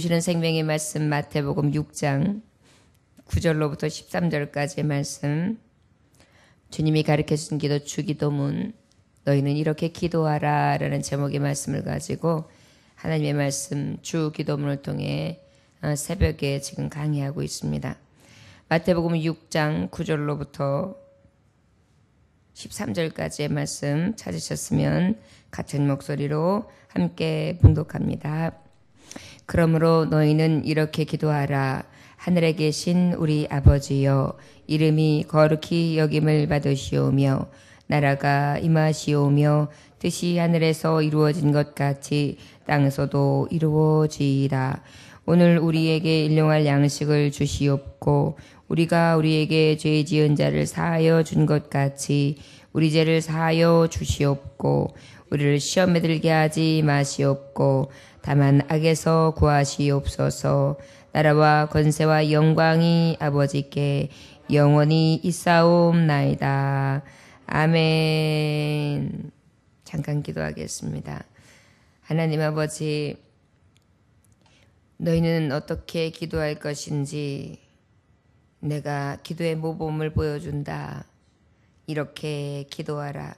주시는 생명의 말씀 마태복음 6장 9절로부터 13절까지의 말씀, 주님이 가르쳐주신 기도 주기도문, 너희는 이렇게 기도하라 라는 제목의 말씀을 가지고 하나님의 말씀 주기도문을 통해 새벽에 지금 강의하고 있습니다. 마태복음 6장 9절로부터 13절까지의 말씀 찾으셨으면 같은 목소리로 함께 봉독합니다. 그러므로 너희는 이렇게 기도하라. 하늘에 계신 우리 아버지여, 이름이 거룩히 여김을 받으시오며 나라가 임하시오며 뜻이 하늘에서 이루어진 것 같이 땅에서도 이루어지이다. 오늘 우리에게 일용할 양식을 주시옵고 우리가 우리에게 죄 지은 자를 사하여 준 것 같이 우리 죄를 사하여 주시옵고 우리를 시험에 들게 하지 마시옵고 다만 악에서 구하시옵소서. 나라와 권세와 영광이 아버지께 영원히 있사옵나이다. 아멘. 잠깐 기도하겠습니다. 하나님 아버지, 너희는 어떻게 기도할 것인지 내가 기도의 모범을 보여준다. 이렇게 기도하라.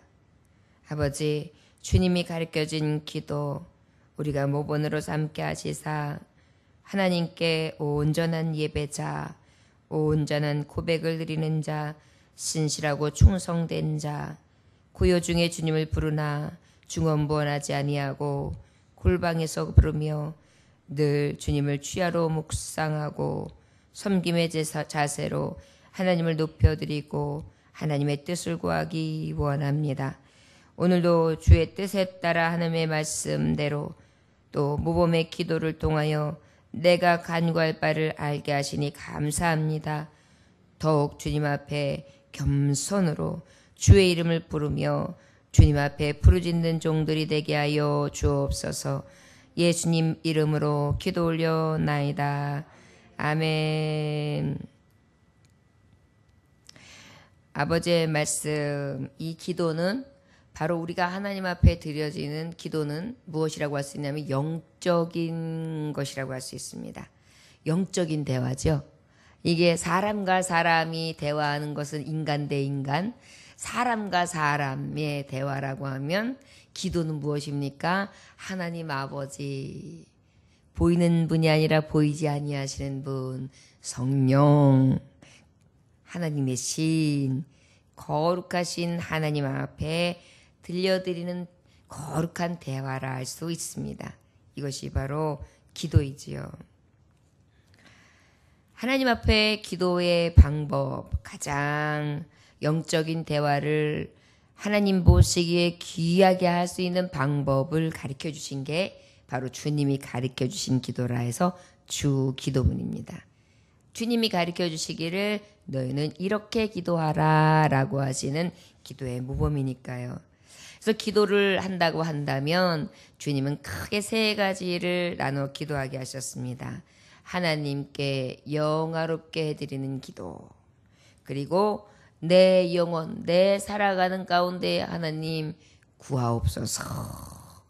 아버지, 주님이 가르쳐준 기도 우리가 모본으로 삼게 하시사 하나님께 온전한 예배자, 온전한 고백을 드리는 자, 신실하고 충성된 자, 고요 중에 주님을 부르나 중언부언하지 아니하고 골방에서 부르며 늘 주님을 주야로 묵상하고 섬김의 자세로 하나님을 높여드리고 하나님의 뜻을 구하기 원합니다. 오늘도 주의 뜻에 따라 하나님의 말씀대로 또 모범의 기도를 통하여 내가 간구할 바를 알게 하시니 감사합니다. 더욱 주님 앞에 겸손으로 주의 이름을 부르며 주님 앞에 부르짖는 종들이 되게 하여 주옵소서. 예수님 이름으로 기도 올려나이다. 아멘. 아버지의 말씀, 이 기도는 바로 우리가 하나님 앞에 드려지는 기도는 무엇이라고 할 수 있냐면 영적인 것이라고 할 수 있습니다. 영적인 대화죠. 이게 사람과 사람이 대화하는 것은 인간 대 인간, 사람과 사람의 대화라고 하면 기도는 무엇입니까? 하나님 아버지, 보이는 분이 아니라 보이지 아니하시는 분, 성령, 하나님의 신, 거룩하신 하나님 앞에 들려드리는 거룩한 대화라 할 수 있습니다. 이것이 바로 기도이지요. 하나님 앞에 기도의 방법, 가장 영적인 대화를 하나님 보시기에 귀하게 할 수 있는 방법을 가르쳐 주신 게 바로 주님이 가르쳐 주신 기도라 해서 주기도문입니다. 주님이 가르쳐 주시기를 너희는 이렇게 기도하라 라고 하시는 기도의 모범이니까요. 그래서 기도를 한다고 한다면 주님은 크게 세 가지를 나눠 기도하게 하셨습니다. 하나님께 영화롭게 해드리는 기도, 그리고 내 영혼, 내 살아가는 가운데 하나님 구하옵소서.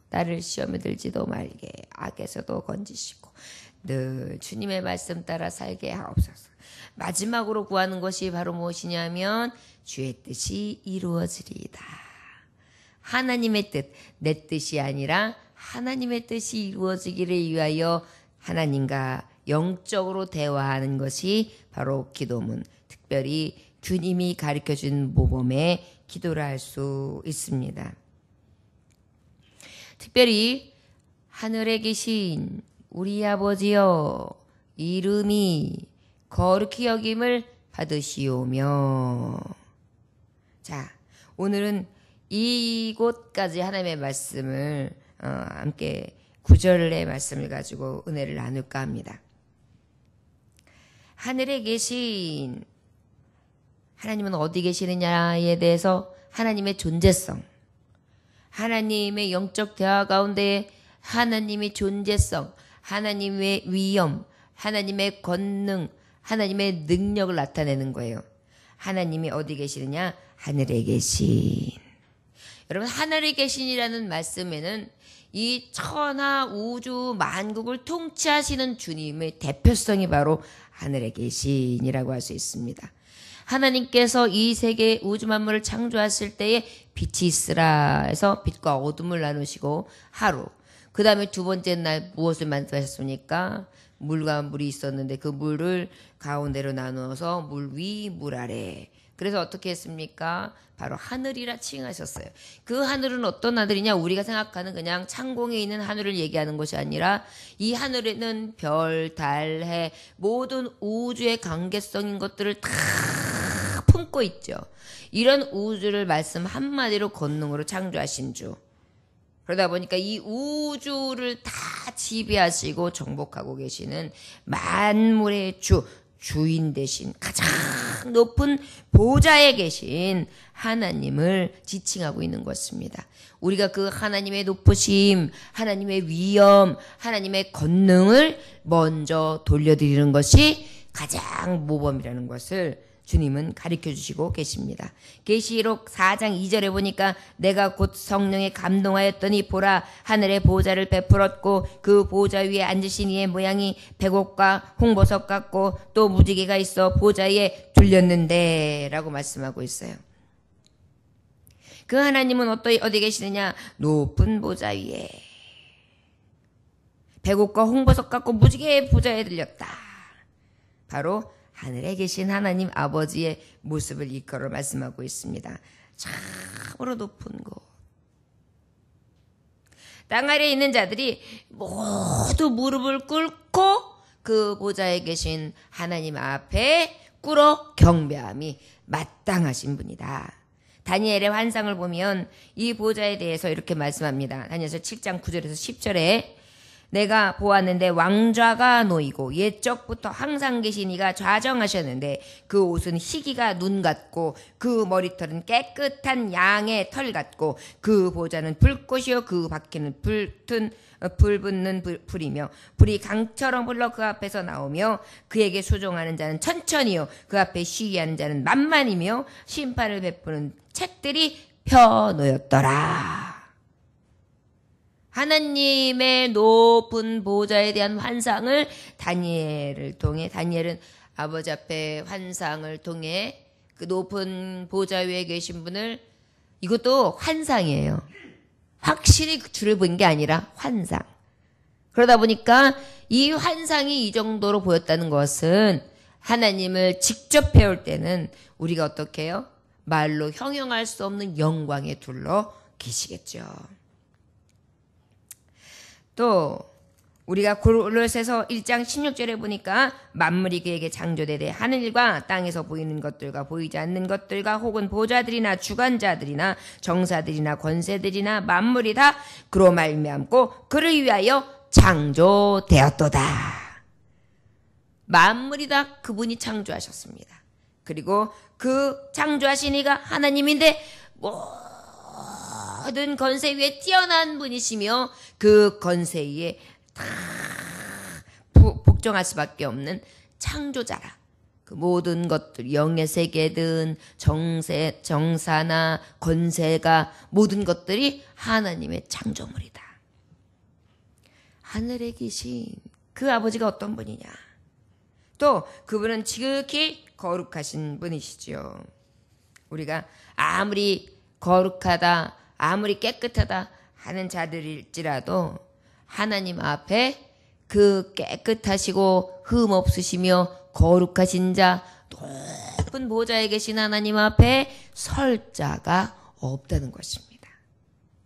나를 시험에 들지도 말게 악에서도 건지시고 늘 주님의 말씀 따라 살게 하옵소서. 마지막으로 구하는 것이 바로 무엇이냐면 주의 뜻이 이루어지리이다. 하나님의 뜻, 내 뜻이 아니라 하나님의 뜻이 이루어지기를 위하여 하나님과 영적으로 대화하는 것이 바로 기도문, 특별히 주님이 가르쳐준 모범의 기도라 할 수 있습니다. 특별히 하늘에 계신 우리 아버지여, 이름이 거룩히 여김을 받으시오며. 자, 오늘은 이곳까지 하나님의 말씀을 함께 9절의 말씀을 가지고 은혜를 나눌까 합니다. 하늘에 계신 하나님은 어디 계시느냐에 대해서 하나님의 존재성, 하나님의 영적 대화 가운데 하나님의 존재성, 하나님의 위엄, 하나님의 권능, 하나님의 능력을 나타내는 거예요. 하나님이 어디 계시느냐? 하늘에 계신. 여러분, 하늘에 계신이라는 말씀에는 이 천하 우주 만국을 통치하시는 주님의 대표성이 바로 하늘에 계신이라고 할 수 있습니다. 하나님께서 이 세계 우주 만물을 창조하실 때에 빛이 있으라 해서 빛과 어둠을 나누시고 하루, 그 다음에 두 번째 날 무엇을 만드셨습니까? 물과 물이 있었는데 그 물을 가운데로 나누어서 물 위, 물 아래. 그래서 어떻게 했습니까? 바로 하늘이라 칭하셨어요. 그 하늘은 어떤 하늘이냐? 우리가 생각하는 그냥 창공에 있는 하늘을 얘기하는 것이 아니라 이 하늘에는 별, 달, 해, 모든 우주의 관계성인 것들을 다 품고 있죠. 이런 우주를 말씀 한마디로 권능으로 창조하신 주. 그러다 보니까 이 우주를 다 지배하시고 정복하고 계시는 만물의 주인 되신 가장 높은 보좌에 계신 하나님을 지칭하고 있는 것입니다. 우리가 그 하나님의 높으심, 하나님의 위엄, 하나님의 권능을 먼저 돌려드리는 것이 가장 모범이라는 것을 주님은 가르쳐 주시고 계십니다. 계시록 4장 2절에 보니까 내가 곧 성령에 감동하였더니 보라 하늘의 보좌를 베풀었고 그 보좌 위에 앉으신 이의 모양이 백옥과 홍보석 같고 또 무지개가 있어 보좌에 둘렸는데 라고 말씀하고 있어요. 그 하나님은 어디 계시느냐? 높은 보좌 위에 백옥과 홍보석 같고 무지개의 보좌에 들렸다. 바로 하늘에 계신 하나님 아버지의 모습을 이끌어 말씀하고 있습니다. 참으로 높은 곳. 땅 아래에 있는 자들이 모두 무릎을 꿇고 그 보좌에 계신 하나님 앞에 꿇어 경배함이 마땅하신 분이다. 다니엘의 환상을 보면 이 보좌에 대해서 이렇게 말씀합니다. 다니엘서 7장 9절에서 10절에 내가 보았는데 왕좌가 놓이고 옛적부터 항상 계신 이가 좌정하셨는데 그 옷은 희기가 눈 같고 그 머리털은 깨끗한 양의 털 같고 그 보좌는 불꽃이요 그 밖에는 불 붙는 불이며 불이 강처럼 흘러 그 앞에서 나오며 그에게 수종하는 자는 천천히요 그 앞에 시기하는 자는 만만이며 심판을 베푸는 책들이 펴놓였더라. 하나님의 높은 보좌에 대한 환상을 다니엘을 통해, 다니엘은 아버지 앞에 환상을 통해 그 높은 보좌 위에 계신 분을, 이것도 환상이에요. 확실히 주를 본 게 아니라 환상. 그러다 보니까 이 환상이 이 정도로 보였다는 것은 하나님을 직접 배울 때는 우리가 어떻게 해요? 말로 형용할 수 없는 영광에 둘러 계시겠죠. 또 우리가 골로새서 1장 16절에 보니까 만물이 그에게 창조되되 하늘과 땅에서 보이는 것들과 보이지 않는 것들과 혹은 보좌들이나 주관자들이나 정사들이나 권세들이나 만물이 다 그로 말미암고 그를 위하여 창조되었도다. 만물이 다 그분이 창조하셨습니다. 그리고 그 창조하신 이가 하나님인데 모든 건세 위에 뛰어난 분이시며 그 건세 위에 다 복종할 수밖에 없는 창조자라. 그 모든 것들, 영의 세계든 정사나 건세가 모든 것들이 하나님의 창조물이다. 하늘에 계신 그 아버지가 어떤 분이냐? 또 그분은 지극히 거룩하신 분이시죠. 우리가 아무리 거룩하다, 아무리 깨끗하다 하는 자들일지라도 하나님 앞에 그 깨끗하시고 흠 없으시며 거룩하신 자, 높은 보좌에 계신 하나님 앞에 설 자가 없다는 것입니다.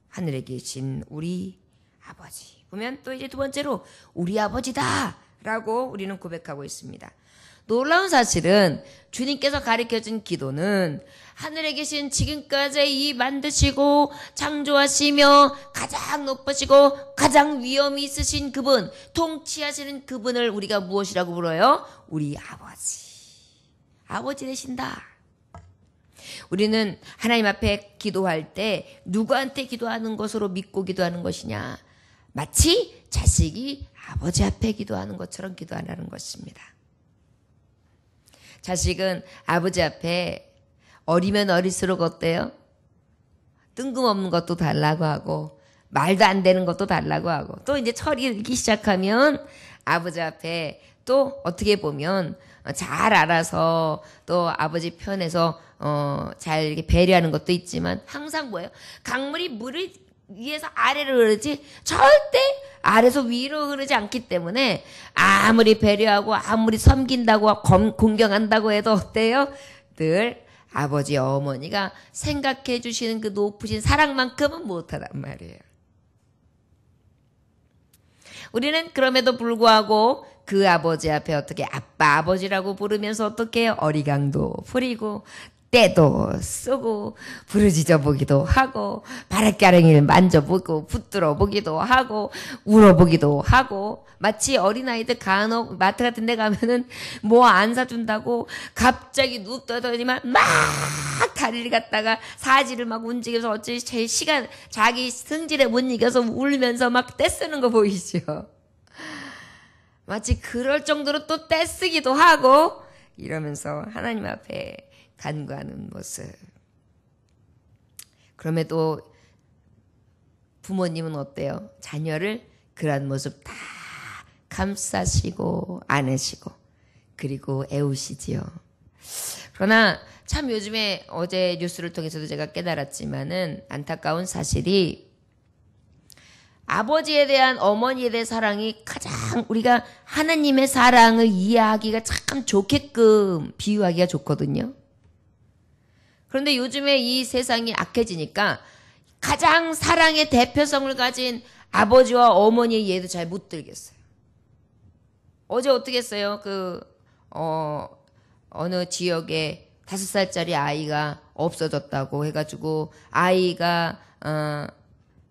하늘에 계신 우리 아버지. 보면 또 이제 두 번째로 우리 아버지다 라고 우리는 고백하고 있습니다. 놀라운 사실은 주님께서 가르쳐준 기도는 하늘에 계신 지금까지 이 만드시고 창조하시며 가장 높으시고 가장 위엄이 있으신 그분, 통치하시는 그분을 우리가 무엇이라고 불러요? 우리 아버지. 아버지 되신다. 우리는 하나님 앞에 기도할 때 누구한테 기도하는 것으로 믿고 기도하는 것이냐? 마치 자식이 아버지 앞에 기도하는 것처럼 기도하라는 것입니다. 자식은 아버지 앞에 어리면 어릴수록 어때요? 뜬금없는 것도 달라고 하고 말도 안 되는 것도 달라고 하고 또 이제 철이 들기 시작하면 아버지 앞에 또 어떻게 보면 잘 알아서 또 아버지 편에서 잘 이렇게 배려하는 것도 있지만 항상 뭐예요? 강물이 물을 위에서 아래로 흐르지 절대 아래서 위로 흐르지 않기 때문에 아무리 배려하고 아무리 섬긴다고 공경한다고 해도 어때요? 늘 아버지 어머니가 생각해 주시는 그 높으신 사랑만큼은 못하단 말이에요. 우리는 그럼에도 불구하고 그 아버지 앞에 어떻게 아빠 아버지라고 부르면서 어떻게 어리광도 부리고 때도 쓰고 부르짖어 보기도 하고 바람가랑이를 만져보고 붙들어 보기도 하고 울어보기도 하고 마치 어린아이들 간혹 마트 같은 데 가면은 뭐 안 사준다고 갑자기 눕 떠더니만 막 다리를 갖다가 사지를 막 움직여서 어찌 제 시간 자기 승질에 못 이겨서 울면서 막 떼쓰는 거 보이죠? 마치 그럴 정도로 또 떼쓰기도 하고 이러면서 하나님 앞에 간구하는 모습. 그럼에도 부모님은 어때요? 자녀를 그런 모습 다 감싸시고 안으시고 그리고 애우시지요. 그러나 참 요즘에 어제 뉴스를 통해서도 제가 깨달았지만은 안타까운 사실이 아버지에 대한 어머니에 대한 사랑이 가장 우리가 하나님의 사랑을 이해하기가 참 좋게끔 비유하기가 좋거든요. 그런데 요즘에 이 세상이 악해지니까 가장 사랑의 대표성을 가진 아버지와 어머니의 예도 잘 못 들겠어요. 어제 어떻게 했어요? 어느 지역에 5살짜리 아이가 없어졌다고 해가지고 아이가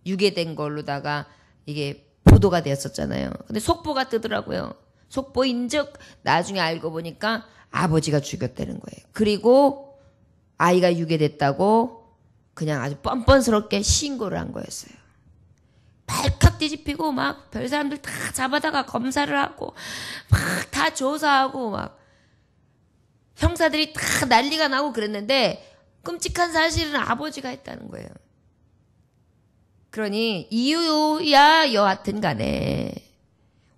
유괴된 걸로다가 이게 보도가 되었었잖아요. 근데 속보가 뜨더라고요. 속보인즉 나중에 알고 보니까 아버지가 죽였다는 거예요. 그리고 아이가 유괴됐다고 그냥 아주 뻔뻔스럽게 신고를 한 거였어요. 발칵 뒤집히고 막 별 사람들 다 잡아다가 검사를 하고 막 다 조사하고 막 형사들이 다 난리가 나고 그랬는데 끔찍한 사실은 아버지가 했다는 거예요. 그러니 이유야 여하튼 간에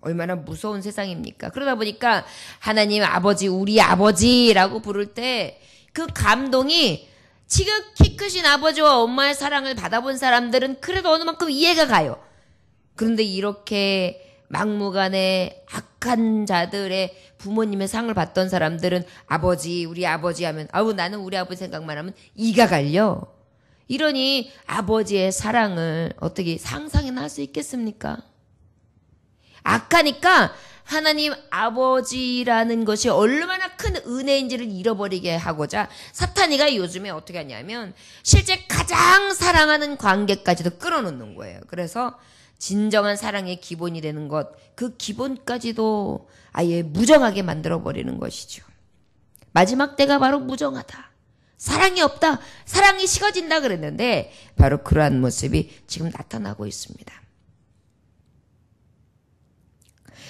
얼마나 무서운 세상입니까? 그러다 보니까 하나님 아버지 우리 아버지라고 부를 때 그 감동이 지극히 크신 아버지와 엄마의 사랑을 받아본 사람들은 그래도 어느 만큼 이해가 가요. 그런데 이렇게 막무가내 악한 자들의 부모님의 상을 받던 사람들은 아버지 우리 아버지 하면 아우 나는 우리 아버지 생각만 하면 이가 갈려. 이러니 아버지의 사랑을 어떻게 상상이나 할 수 있겠습니까? 악하니까 하나님 아버지라는 것이 얼마나 큰 은혜인지를 잃어버리게 하고자 사탄이가 요즘에 어떻게 하냐면 실제 가장 사랑하는 관계까지도 끌어놓는 거예요. 그래서 진정한 사랑의 기본이 되는 것, 그 기본까지도 아예 무정하게 만들어버리는 것이죠. 마지막 때가 바로 무정하다. 사랑이 없다. 사랑이 식어진다 그랬는데 바로 그러한 모습이 지금 나타나고 있습니다.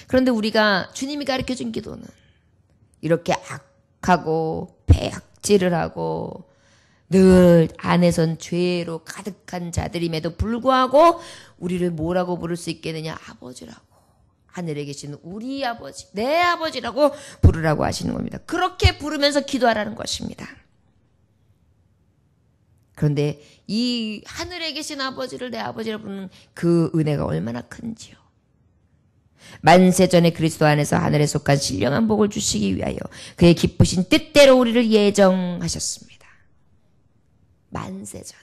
그런데 우리가 주님이 가르쳐준 기도는 이렇게 악하고 배악질을 하고 늘 안에선 죄로 가득한 자들임에도 불구하고 우리를 뭐라고 부를 수 있겠느냐? 아버지라고. 하늘에 계신 우리 아버지, 내 아버지라고 부르라고 하시는 겁니다. 그렇게 부르면서 기도하라는 것입니다. 그런데 이 하늘에 계신 아버지를 내 아버지라 부르는 그 은혜가 얼마나 큰지요. 만세전에 그리스도 안에서 하늘에 속한 신령한 복을 주시기 위하여 그의 기쁘신 뜻대로 우리를 예정하셨습니다. 만세전에.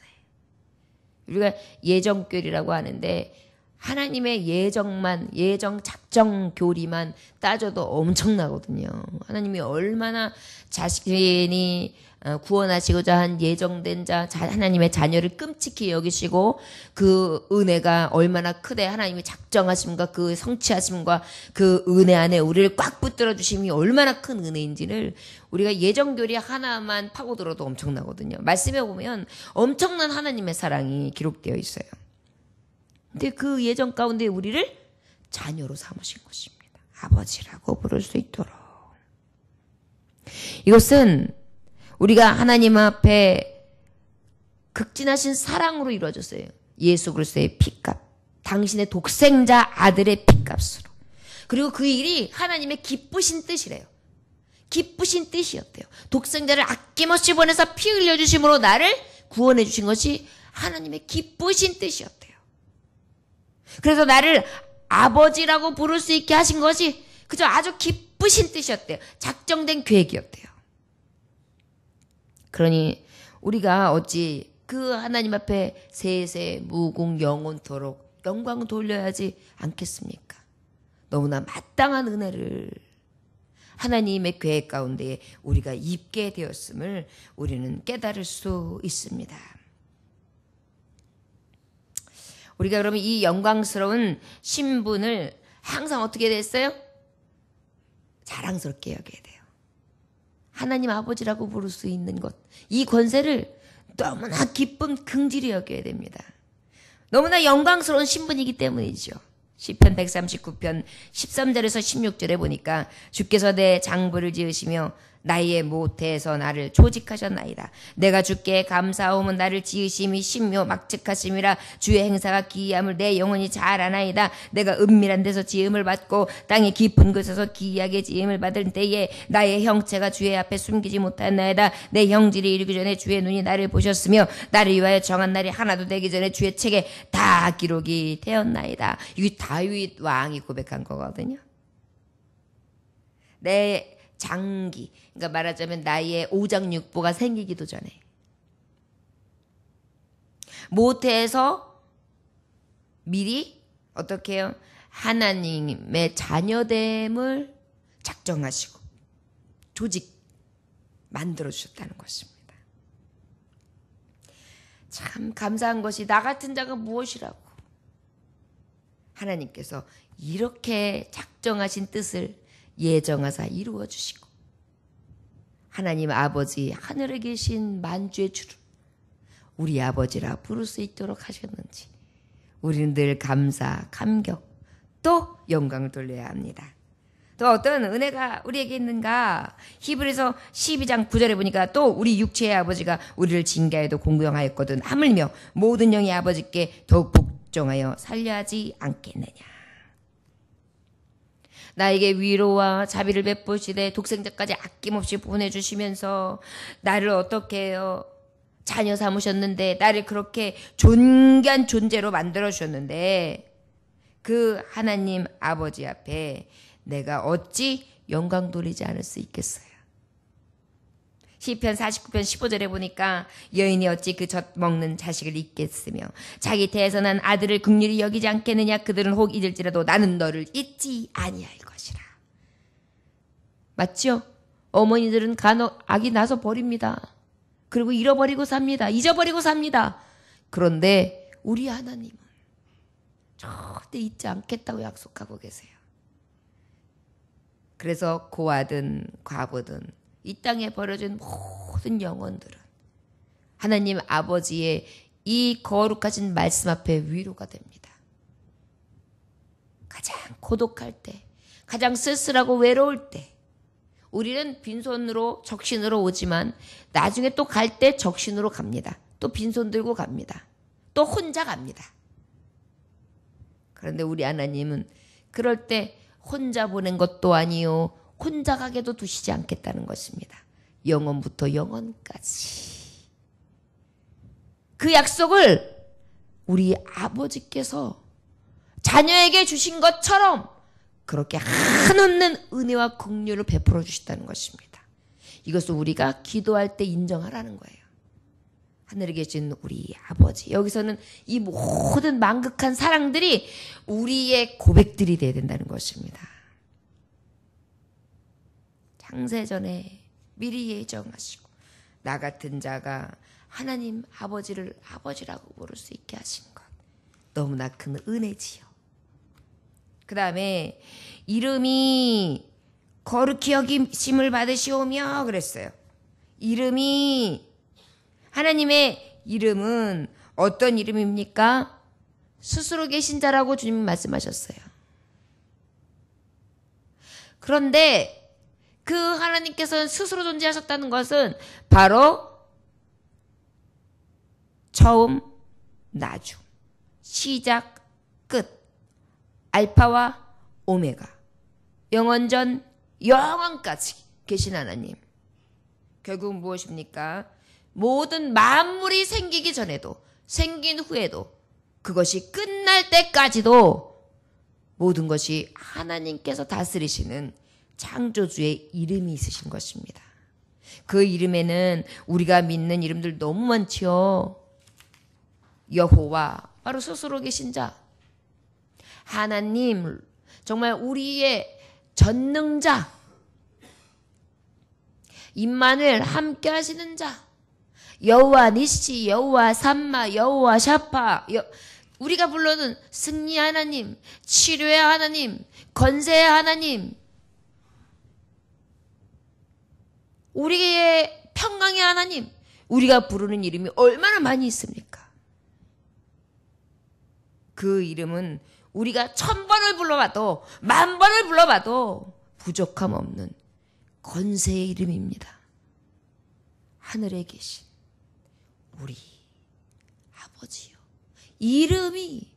우리가 예정교리라고 하는데 하나님의 예정 작정 교리만 따져도 엄청나거든요. 하나님이 얼마나 자신이 구원하시고자 한 예정된 하나님의 자녀를 끔찍히 여기시고 그 은혜가 얼마나 크대 하나님이 작정하심과 그 성취하심과 그 은혜 안에 우리를 꽉 붙들어 주심이 얼마나 큰 은혜인지를 우리가 예정교리 하나만 파고들어도 엄청나거든요. 말씀에 보면 엄청난 하나님의 사랑이 기록되어 있어요. 근데 그 예정 가운데 우리를 자녀로 삼으신 것입니다. 아버지라고 부를 수 있도록. 이것은 우리가 하나님 앞에 극진하신 사랑으로 이루어졌어요. 예수 그리스도의 피값, 당신의 독생자 아들의 피값으로. 그리고 그 일이 하나님의 기쁘신 뜻이래요. 기쁘신 뜻이었대요. 독생자를 아낌없이 보내서 피 흘려주심으로 나를 구원해 주신 것이 하나님의 기쁘신 뜻이었대요. 그래서 나를 아버지라고 부를 수 있게 하신 것이 그저 아주 기쁘신 뜻이었대요. 작정된 계획이었대요. 그러니 우리가 어찌 그 하나님 앞에 세세 무궁 영원토록 영광을 돌려야지 않겠습니까? 너무나 마땅한 은혜를 하나님의 계획 가운데 우리가 입게 되었음을 우리는 깨달을 수 있습니다. 우리가 그러면 이 영광스러운 신분을 항상 어떻게 됐어요? 자랑스럽게 여겨야 돼요. 하나님 아버지라고 부를 수 있는 것, 이 권세를 너무나 기쁨 긍지히 여겨야 됩니다. 너무나 영광스러운 신분이기 때문이죠. 시편 139편 13절에서 16절에 보니까 주께서 내 장부를 지으시며 나의 모태에서 나를 조직하셨나이다. 내가 주께 감사하오면 나를 지으심이 신묘 막측하심이라. 주의 행사가 기이함을 내 영혼이 잘 아나이다. 내가 은밀한 데서 지음을 받고 땅의 깊은 곳에서 기이하게 지음을 받을 때에 나의 형체가 주의 앞에 숨기지 못하였나이다. 내 형질이 이르기 전에 주의 눈이 나를 보셨으며 나를 위하여 정한 날이 하나도 되기 전에 주의 책에 다 기록이 되었나이다. 이게 다윗 왕이 고백한 거거든요. 내 장기, 그러니까 말하자면 나의 오장육부가 생기기도 전에 모태에서 미리 어떻게 해요? 하나님의 자녀됨을 작정하시고 조직 만들어주셨다는 것입니다. 참 감사한 것이 나 같은 자가 무엇이라고 하나님께서 이렇게 작정하신 뜻을 예정하사 이루어 주시고 하나님 아버지 하늘에 계신 만주의 주를 우리 아버지라 부를 수 있도록 하셨는지 우리는 늘 감사, 감격 또 영광을 돌려야 합니다. 또 어떤 은혜가 우리에게 있는가? 히브리서 12장 9절에 보니까 또 우리 육체의 아버지가 우리를 징계하여도 공경하였거든 하물며 모든 영의 아버지께 더욱 복종하여 살려 하지 않겠느냐. 나에게 위로와 자비를 베푸시되 독생자까지 아낌없이 보내주시면서 나를 어떻게 해요? 자녀 삼으셨는데 나를 그렇게 존귀한 존재로 만들어주셨는데 그 하나님 아버지 앞에 내가 어찌 영광 돌리지 않을 수 있겠어요? 시편 49편 15절에 보니까 여인이 어찌 그 젖 먹는 자식을 잊겠으며 자기 태에서 난 아들을 긍휼히 여기지 않겠느냐. 그들은 혹 잊을지라도 나는 너를 잊지 아니할 것이라. 맞죠? 어머니들은 간혹 아기 낳아서 버립니다. 그리고 잃어버리고 삽니다. 잊어버리고 삽니다. 그런데 우리 하나님은 절대 잊지 않겠다고 약속하고 계세요. 그래서 고아든 과부든 이 땅에 버려진 모든 영혼들은 하나님 아버지의 이 거룩하신 말씀 앞에 위로가 됩니다. 가장 고독할 때, 가장 쓸쓸하고 외로울 때 우리는 빈손으로 적신으로 오지만 나중에 또 갈 때 적신으로 갑니다. 또 빈손 들고 갑니다. 또 혼자 갑니다. 그런데 우리 하나님은 그럴 때 혼자 보낸 것도 아니요 혼자 가게도 두시지 않겠다는 것입니다. 영원부터 영원까지. 그 약속을 우리 아버지께서 자녀에게 주신 것처럼 그렇게 한없는 은혜와 긍휼을 베풀어 주셨다는 것입니다. 이것을 우리가 기도할 때 인정하라는 거예요. 하늘에 계신 우리 아버지. 여기서는 이 모든 만극한 사랑들이 우리의 고백들이 되어야 된다는 것입니다. 창세전에 미리 예정하시고 나 같은 자가 하나님 아버지를 아버지라고 부를 수 있게 하신 것 너무나 큰 은혜지요. 그 다음에 이름이 거룩히 여기심을 받으시오며 그랬어요. 이름이 하나님의 이름은 어떤 이름입니까? 스스로 계신 자라고 주님이 말씀하셨어요. 그런데 그 하나님께서는 스스로 존재하셨다는 것은 바로 처음, 나중, 시작, 끝, 알파와 오메가, 영원전 영원까지 계신 하나님. 결국 무엇입니까? 모든 만물이 생기기 전에도 생긴 후에도 그것이 끝날 때까지도 모든 것이 하나님께서 다스리시는 창조주의 이름이 있으신 것입니다. 그 이름에는 우리가 믿는 이름들 너무 많지요. 여호와, 바로 스스로 계신 자. 하나님, 정말 우리의 전능자. 임마누엘, 함께 하시는 자. 여호와 니시, 여호와 삼마, 여호와 샤파. 우리가 불러는 승리 하나님, 치료의 하나님, 건세의 하나님, 우리의 평강의 하나님, 우리가 부르는 이름이 얼마나 많이 있습니까? 그 이름은 우리가 1000번을 불러봐도 10,000번을 불러봐도 부족함 없는 건세의 이름입니다. 하늘에 계신 우리 아버지요. 이름이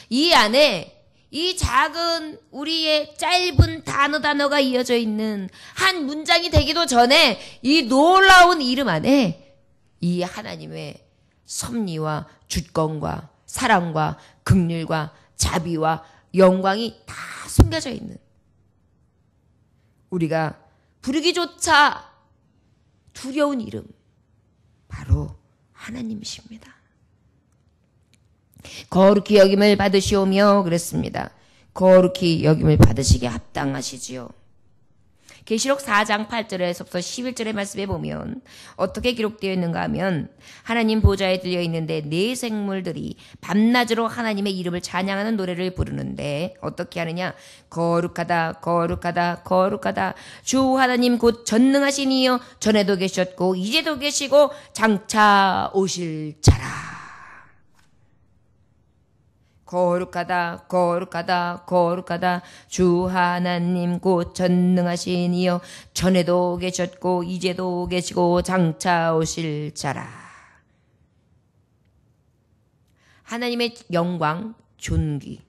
이 안에 이 작은 우리의 짧은 단어가 이어져 있는 한 문장이 되기도 전에 이 놀라운 이름 안에 이 하나님의 섭리와 주권과 사랑과 긍휼과 자비와 영광이 다 숨겨져 있는, 우리가 부르기조차 두려운 이름, 바로 하나님이십니다. 거룩히 여김을 받으시오며 그랬습니다. 거룩히 여김을 받으시기에 합당하시지요. 계시록 4장 8절에서부터 11절의 말씀에 보면 어떻게 기록되어 있는가 하면, 하나님 보좌에 들려있는데 네 생물들이 밤낮으로 하나님의 이름을 찬양하는 노래를 부르는데 어떻게 하느냐. 거룩하다 거룩하다 거룩하다 주 하나님 곧 전능하신 이여, 전에도 계셨고 이제도 계시고 장차 오실 자라. 거룩하다 거룩하다 거룩하다 주 하나님 곧 전능하신 이여, 전에도 계셨고 이제도 계시고 장차 오실 자라. 하나님의 영광, 존귀,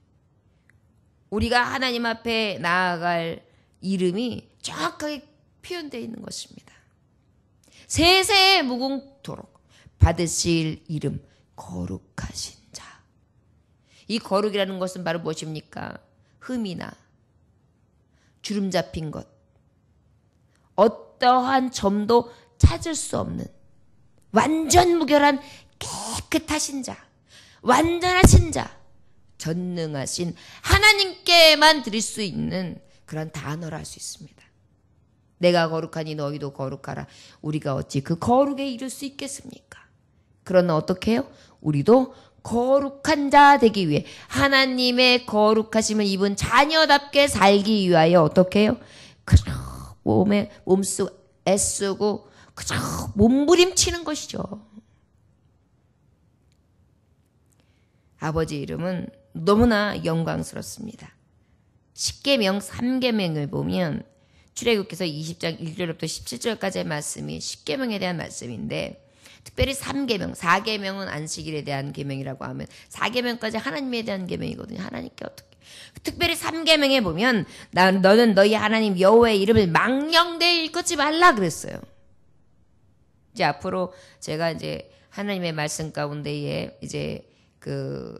우리가 하나님 앞에 나아갈 이름이 정확하게 표현되어 있는 것입니다. 세세에 무궁토록 받으실 이름, 거룩하신 자. 이 거룩이라는 것은 바로 무엇입니까? 흠이나 주름 잡힌 것, 어떠한 점도 찾을 수 없는 완전 무결한 깨끗하신 자, 완전하신 자, 전능하신 하나님께만 드릴 수 있는 그런 단어를 할 수 있습니다. 내가 거룩하니 너희도 거룩하라. 우리가 어찌 그 거룩에 이를 수 있겠습니까? 그러나 어떻게 해요? 우리도 거룩한 자 되기 위해, 하나님의 거룩하심을 입은 자녀답게 살기 위하여 어떻게 해요? 그저 애쓰고 그저 몸부림치는 것이죠. 아버지 이름은 너무나 영광스럽습니다. 십계명 3계명을 보면 출애굽기서 20장 1절부터 17절까지의 말씀이 십계명에 대한 말씀인데, 특별히 3계명, 4계명은 안식일에 대한 계명이라고 하면 4계명까지 하나님에 대한 계명이거든요. 하나님께 어떻게. 특별히 3계명에 보면 너는 너희 하나님 여호와의 이름을 망령되이 일컫지 말라 그랬어요. 이제 앞으로 제가 이제 하나님의 말씀 가운데에 이제 그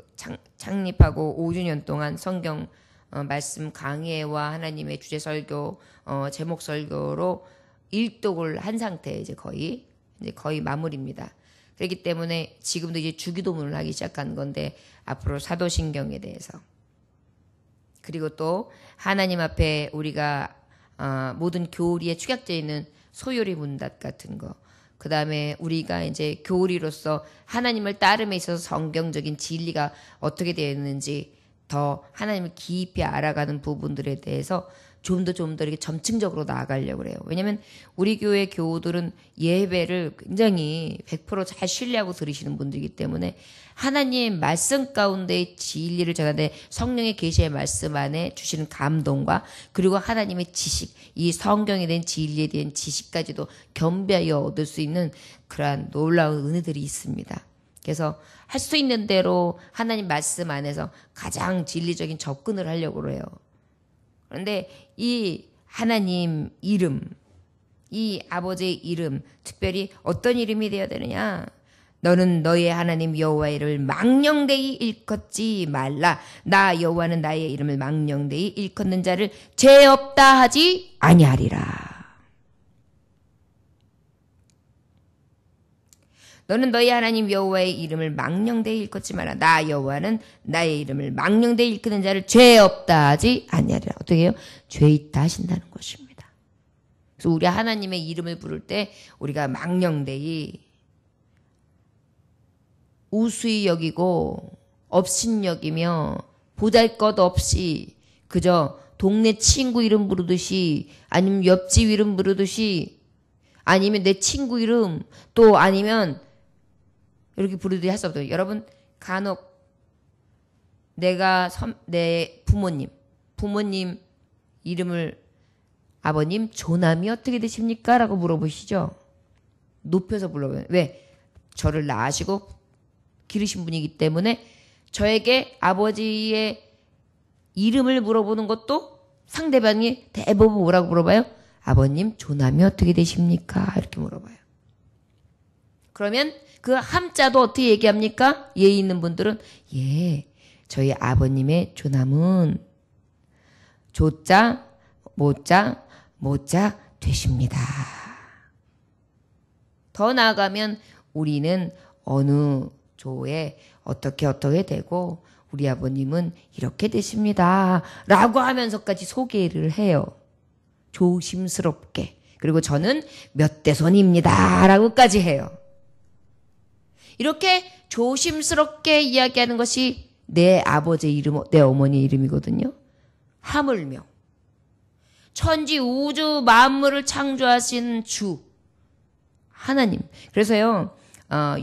창립하고 5주년 동안 성경 말씀 강해와 하나님의 주제 설교, 제목 설교로 일독을 한 상태에 이제 거의 마무리입니다. 그렇기 때문에 지금도 이제 주기도문을 하기 시작한 건데, 앞으로 사도신경에 대해서, 그리고 또 하나님 앞에 우리가 모든 교리에 축약되어 있는 소요리 문답 같은 거, 그 다음에 우리가 이제 교리로서 하나님을 따름에 있어서 성경적인 진리가 어떻게 되어 있는지 더 하나님을 깊이 알아가는 부분들에 대해서 좀 더 이렇게 점층적으로 나아가려고 그래요. 왜냐면 우리 교회 교우들은 예배를 굉장히 100% 잘 신뢰하고 들으시는 분들이기 때문에 하나님 말씀 가운데의 진리를 전하되 성령의 계시의 말씀 안에 주시는 감동과, 그리고 하나님의 지식, 이 성경에 대한 진리에 대한 지식까지도 겸비하여 얻을 수 있는 그러한 놀라운 은혜들이 있습니다. 그래서 할 수 있는 대로 하나님 말씀 안에서 가장 진리적인 접근을 하려고 그래요. 그런데 이 하나님 이름, 이 아버지의 이름, 특별히 어떤 이름이 되어야 되느냐? 너는 너의 하나님 여호와의 이름을 망령되이 일컫지 말라. 나 여호와는 나의 이름을 망령되이 일컫는 자를 죄 없다 하지 아니하리라. 너는 너희 하나님 여호와의 이름을 망령되이 일컫지 마라. 나 여호와는 나의 이름을 망령되이 일컫는 자를 죄 없다 하지 아니하리라. 어떻게 해요? 죄 있다 하신다는 것입니다. 그래서 우리 하나님의 이름을 부를 때 우리가 망령되이 우수히 여기고 업신여기며 보잘것없이 그저 동네 친구 이름 부르듯이 아니면 옆집 이름 부르듯이 아니면 내 친구 이름 또 아니면 이렇게 부르듯이 할 수 없어요. 여러분 간혹 내 부모님 이름을 아버님 조남이 어떻게 되십니까? 라고 물어보시죠. 높여서 불러요. 왜? 저를 낳으시고 기르신 분이기 때문에 저에게 아버지의 이름을 물어보는 것도 상대방이 대부분 뭐라고 물어봐요? 아버님 조남이 어떻게 되십니까? 이렇게 물어봐요. 그러면 그 함자도 어떻게 얘기합니까? 예의 있는 분들은 예, 저희 아버님의 조남은 조자 모자 되십니다. 더 나아가면 우리는 어느 조에 어떻게 되고 우리 아버님은 이렇게 되십니다. 라고 하면서까지 소개를 해요. 조심스럽게. 그리고 저는 몇 대손입니다. 라고까지 해요. 이렇게 조심스럽게 이야기하는 것이 내 아버지의 이름, 내 어머니의 이름이거든요. 하물며 천지 우주 만물을 창조하신 주 하나님. 그래서요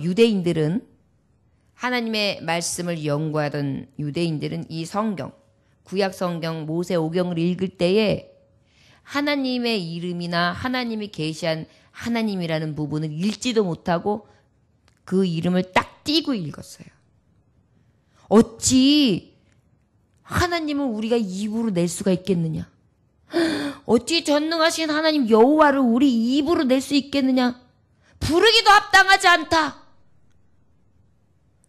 유대인들은 하나님의 말씀을 연구하던 유대인들은 이 성경, 구약 성경 모세오경을 읽을 때에 하나님의 이름이나 하나님이 계시한 하나님이라는 부분을 읽지도 못하고 그 이름을 딱 띄고 읽었어요. 어찌 하나님을 우리가 입으로 낼 수가 있겠느냐? 어찌 전능하신 하나님 여호와를 우리 입으로 낼 수 있겠느냐? 부르기도 합당하지 않다.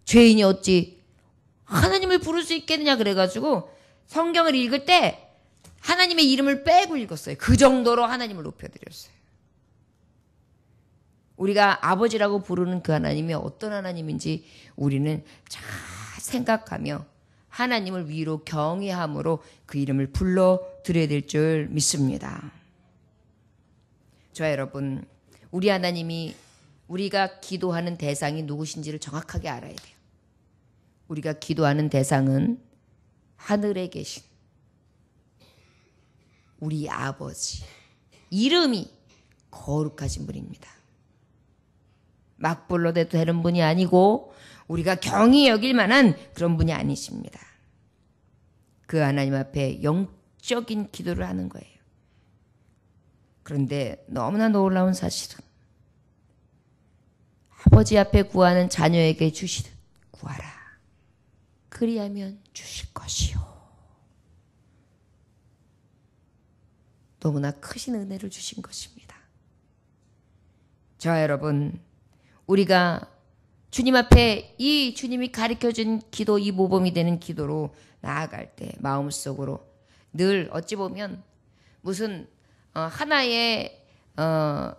죄인이 어찌 하나님을 부를 수 있겠느냐 그래가지고 성경을 읽을 때 하나님의 이름을 빼고 읽었어요. 그 정도로 하나님을 높여드렸어요. 우리가 아버지라고 부르는 그 하나님이 어떤 하나님인지 우리는 잘 생각하며 하나님을 위로 경외함으로 그 이름을 불러드려야 될 줄 믿습니다. 저와 여러분, 우리 하나님이 우리가 기도하는 대상이 누구신지를 정확하게 알아야 돼요. 우리가 기도하는 대상은 하늘에 계신 우리 아버지, 이름이 거룩하신 분입니다. 막 불러도 되는 분이 아니고 우리가 경히 여길 만한 그런 분이 아니십니다. 그 하나님 앞에 영적인 기도를 하는 거예요. 그런데 너무나 놀라운 사실은 아버지 앞에 구하는 자녀에게 주시듯 구하라. 그리하면 주실 것이요. 너무나 크신 은혜를 주신 것입니다. 저와 여러분, 우리가 주님 앞에 이 주님이 가르쳐준 기도, 이 모범이 되는 기도로 나아갈 때 마음속으로 늘 어찌 보면 무슨 하나의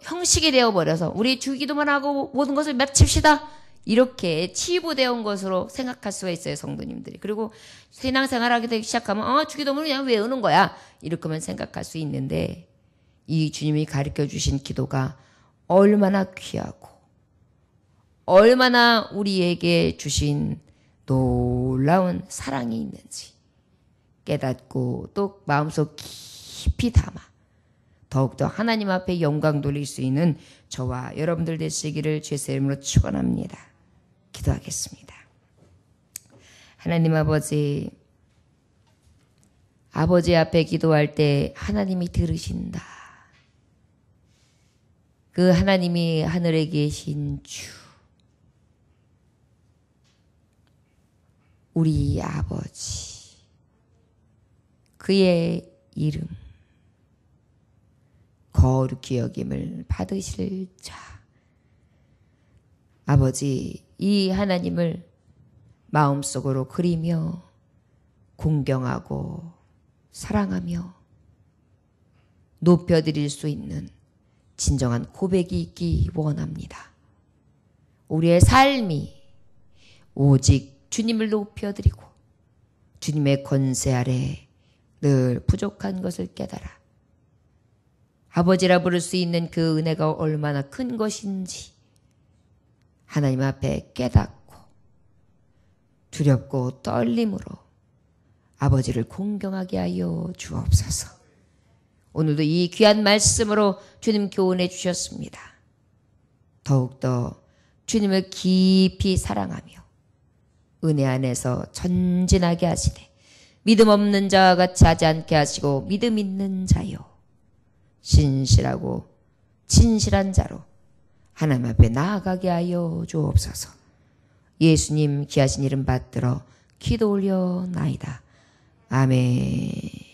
형식이 되어버려서 우리 주기도만 하고 모든 것을 마칩시다. 이렇게 치부되어 온 것으로 생각할 수가 있어요, 성도님들이. 그리고 신앙생활하게 되기 시작하면 주기도문을 그냥 외우는 거야. 이렇게만 생각할 수 있는데 이 주님이 가르쳐 주신 기도가 얼마나 귀하고 얼마나 우리에게 주신 놀라운 사랑이 있는지 깨닫고 또 마음속 깊이 담아 더욱더 하나님 앞에 영광 돌릴 수 있는 저와 여러분들 되시기를 주의 이름으로 축원합니다. 기도하겠습니다. 하나님 아버지 앞에 기도할 때 하나님이 들으신다. 그 하나님이 하늘에 계신 주, 우리 아버지, 그의 이름 거룩히 여김을 받으실 자. 아버지, 이 하나님을 마음속으로 그리며 공경하고 사랑하며 높여드릴 수 있는 진정한 고백이 있기 원합니다. 우리의 삶이 오직 주님을 높여드리고 주님의 권세 아래 늘 부족한 것을 깨달아 아버지라 부를 수 있는 그 은혜가 얼마나 큰 것인지 하나님 앞에 깨닫고 두렵고 떨림으로 아버지를 공경하게 하여 주옵소서. 오늘도 이 귀한 말씀으로 주님 교훈해 주셨습니다. 더욱더 주님을 깊이 사랑하며 은혜 안에서 전진하게 하시되 믿음 없는 자와 같이 하지 않게 하시고 믿음 있는 자요 신실하고 진실한 자로 하나님 앞에 나아가게 하여 주옵소서. 예수님 귀하신 이름 받들어 기도 올려나이다. 아멘.